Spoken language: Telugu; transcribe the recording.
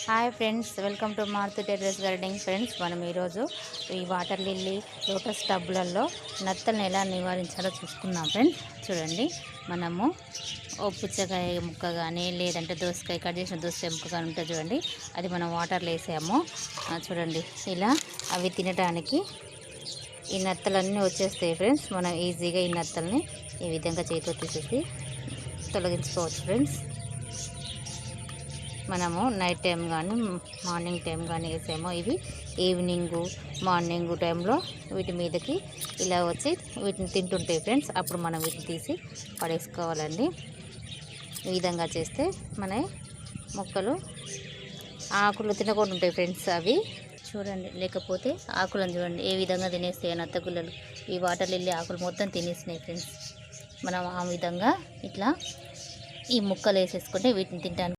Hi friends, welcome to Maruthi terrace gardening. Friends, మనం ఈరోజు ఈ వాటర్ లిల్లీ లోటస్ టబ్లలో నత్తలను ఎలా నివారించాలో చూసుకుందాం. ఫ్రెండ్స్ చూడండి, మనము పుచ్చకాయ ముక్క కానీ లేదంటే దోసకాయ కట్ చేసిన దోసకాయ ముక్క కానీ ఉంటుంది చూడండి, అది మనం వాటర్లో వేసాము. చూడండి, ఇలా అవి తినడానికి ఈ నత్తలన్నీ వచ్చేస్తాయి. ఫ్రెండ్స్, మనం ఈజీగా ఈ నత్తల్ని ఈ విధంగా చేతితో తీసేసి తొలగించుకోవచ్చు. ఫ్రెండ్స్, మనము నైట్ టైం కానీ మార్నింగ్ టైం కానీ వేసామో ఇవి ఈవినింగ్ మార్నింగ్ టైంలో వీటి మీదకి ఇలా వచ్చి వీటిని తింటుంటాయి. ఫ్రెండ్స్, అప్పుడు మనం వీటిని తీసి పడేసుకోవాలండి. ఈ విధంగా చేస్తే మన మొక్కలు ఆకులు తినకుండా ఉంటాయి. ఫ్రెండ్స్, అవి చూడండి, లేకపోతే ఆకులను చూడండి ఏ విధంగా తినేస్తాయి నత్తగుల్లలు. ఈ వాటర్ లిల్లీ ఆకులు మొత్తం తినేసినాయి. ఫ్రెండ్స్, మనం ఆ విధంగా ఇట్లా ఈ ముక్కలు వేసేసుకుంటే వీటిని తినడానికి